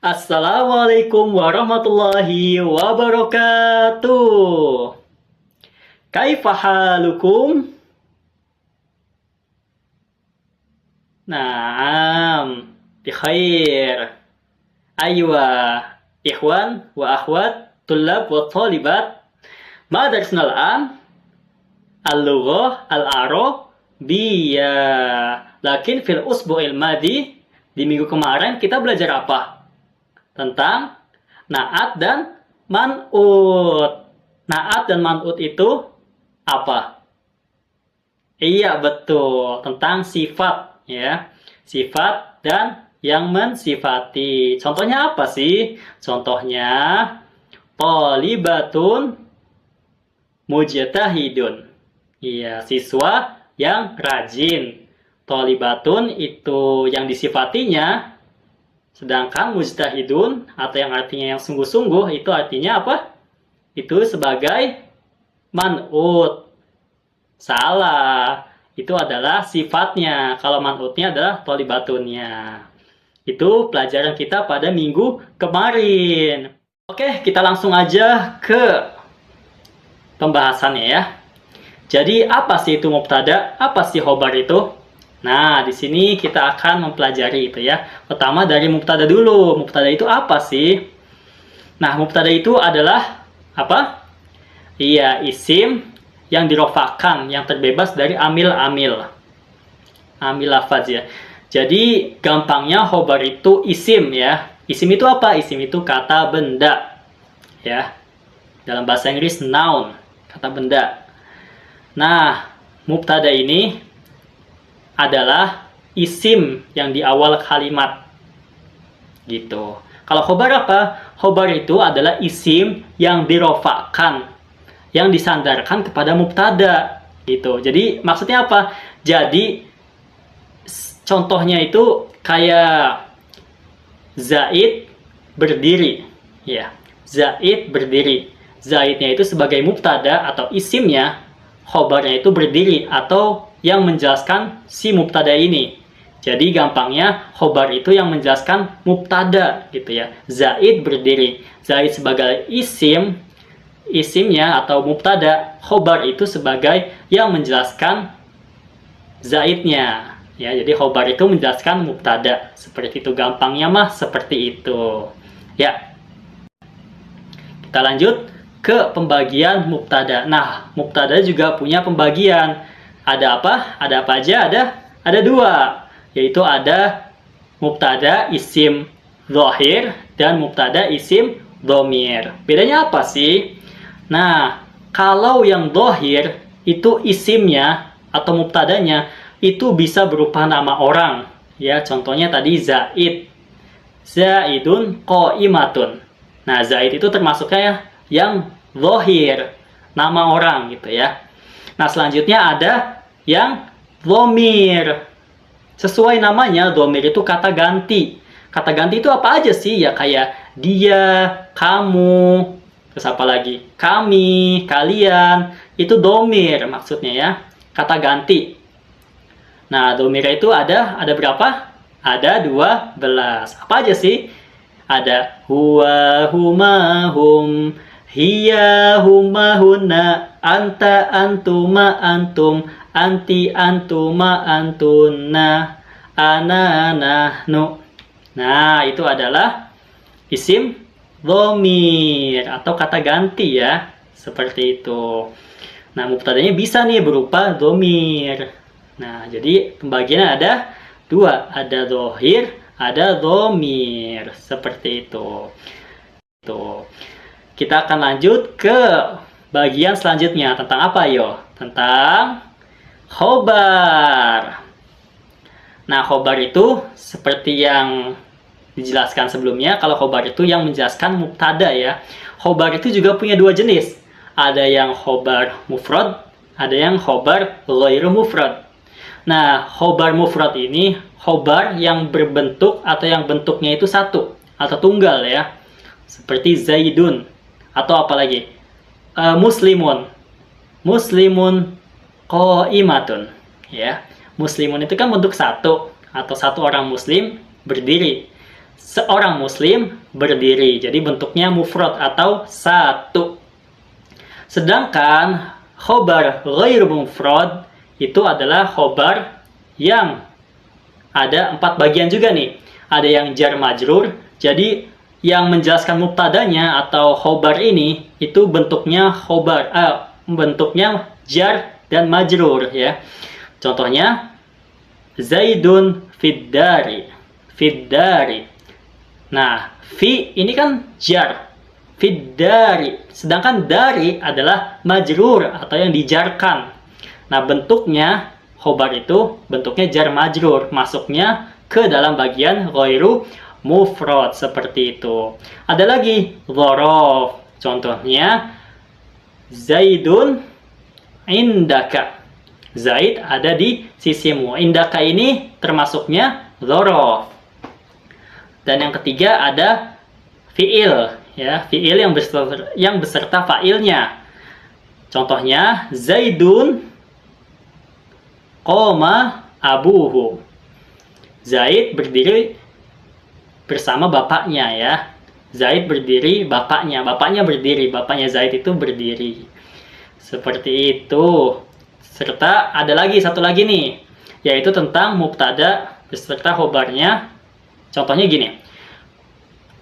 Assalamualaikum warahmatullahi wabarakatuh. Kaifa halukum? Naam, bikhair. Aywa, ikhwan wa akhwat, tullab wa talibat. Ma darsna al-an? Al-lughah al-arabiyah. Lakin fil usbu'il madi, di minggu kemarin kita belajar apa? Tentang naat dan man'ut. Naat dan man'ut itu apa? Iya, betul. Tentang sifat, ya. Sifat dan yang mensifati. Contohnya apa sih? Contohnya, thalibatun mujtahidun. Iya, siswa yang rajin. Thalibatun itu yang disifatinya. Sedangkan mujtahidun atau yang artinya yang sungguh-sungguh itu artinya apa? Itu sebagai man'ut. Salah. Itu adalah sifatnya. Kalau man'utnya adalah thalibatunnya. Itu pelajaran kita pada minggu kemarin. Oke, kita langsung aja ke pembahasannya ya. Jadi apa sih itu mubtada? Apa sih khobar itu? Nah, di sini kita akan mempelajari itu ya. Pertama dari mubtada dulu. Mubtada itu apa sih? Nah, mubtada itu adalah apa? Iya, isim yang dirofakkan, yang terbebas dari amil-amil. Amil lafaz ya. Jadi, gampangnya khobar itu isim ya. Isim itu apa? Isim itu kata benda. Ya. Dalam bahasa Inggris noun, kata benda. Nah, mubtada ini adalah isim yang di awal kalimat. Gitu. Kalau khobar apa? Khobar itu adalah isim yang dirofakkan, yang disandarkan kepada mubtada. Gitu. Jadi maksudnya apa? Jadi contohnya itu kayak Zaid berdiri. Ya, Zaid berdiri. Zaidnya itu sebagai mubtada atau isimnya, khobarnya itu berdiri atau yang menjelaskan si mubtada ini. Jadi gampangnya khobar itu yang menjelaskan mubtada gitu ya. Zaid berdiri. Zaid sebagai isimnya atau mubtada, khobar itu sebagai yang menjelaskan zaidnya. Ya, jadi khobar itu menjelaskan mubtada. Seperti itu gampangnya mah seperti itu. Ya. Kita lanjut ke pembagian mubtada. Nah, mubtada juga punya pembagian. Ada apa? Ada apa aja? Ada dua. Yaitu ada mubtada isim zahir dan mubtada isim dhamir. Bedanya apa sih? Nah, kalau yang zahir itu isimnya atau mubtadanya itu bisa berupa nama orang. Ya, contohnya tadi Zaid. Zaidun qaimatun. Nah, Zaid itu termasuknya yang zahir, nama orang gitu ya. Nah, selanjutnya ada yang dhamir. Sesuai namanya, dhamir itu kata ganti. Kata ganti itu apa aja sih? Ya kayak dia, kamu, terus apa lagi? Kami, kalian. Itu dhamir maksudnya ya. Kata ganti. Nah, dhamir itu ada berapa? Ada 12. Apa aja sih? Ada huwa, huma, hum, hiya, huma, hunna, anta, antuma, antum, anti, antuma, antunna, ana, nahnu. Nah, itu adalah isim dhamir atau kata ganti ya. Seperti itu. Nah, mubtadanya bisa nih berupa dhamir. Nah, jadi pembagiannya ada dua. Ada zahir, ada dhamir. Seperti itu. Kita akan lanjut ke bagian selanjutnya. Tentang apa yo? Tentang khobar. Nah, khobar itu seperti yang dijelaskan sebelumnya. Kalau khobar itu yang menjelaskan mubtada ya. Khobar itu juga punya dua jenis. Ada yang khobar mufrad, ada yang khobar ghairu mufrad. Nah, khobar mufrad ini khobar yang berbentuk atau yang bentuknya itu satu atau tunggal ya. Seperti Zaidun atau apalagi muslimun. Muslimun qaimatun ya. Muslimun itu kan bentuk satu atau satu orang muslim berdiri. seorang muslim berdiri. Jadi bentuknya mufrad atau satu. Sedangkan khobar ghairu mufrad itu adalah khobar yang ada 4 bagian juga nih. Ada yang jar majrur. Jadi yang menjelaskan mubtadanya atau khobar ini itu bentuknya bentuknya jar dan majrur ya. Contohnya Zaidun fiddari. Fiddari. Nah, fi ini kan jar. Fiddari. Sedangkan dari adalah majrur atau yang dijarkan. Nah, bentuknya khobar itu bentuknya jar majrur, masuknya ke dalam bagian ghairu mufrad seperti itu. Ada lagi dzaraf. Contohnya Zaidun indaka. Zaid ada di sisimu. Indaka ini termasuknya dzaraf. Dan yang ketiga ada fiil ya, fiil yang beserta fa'ilnya. Contohnya Zaidun qoma abuhu. Zaid berdiri bersama bapaknya ya. Zaid berdiri, bapaknya berdiri, bapaknya Zaid itu berdiri. Seperti itu. Serta ada lagi satu lagi nih, yaitu tentang mubtada beserta khobarnya. Contohnya gini.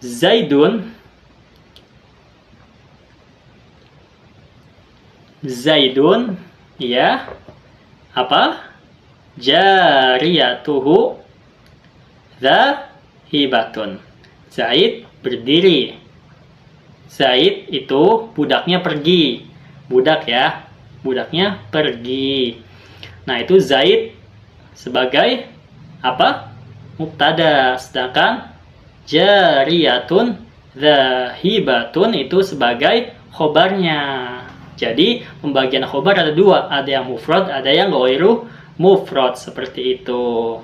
Zaidun ya apa? Jariyatuhu zahibatun. Zaid berdiri. Zaid itu budaknya pergi. Budak ya. Budaknya pergi. Nah, itu Zaid sebagai apa? Mubtada. Sedangkan jariyatun zahibatun itu sebagai khobarnya. Jadi, pembagian khobar ada 2. Ada yang mufrad, ada yang ghairu mufrad. Seperti itu.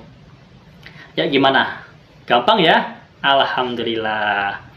Ya, gimana? Gampang ya? Alhamdulillah.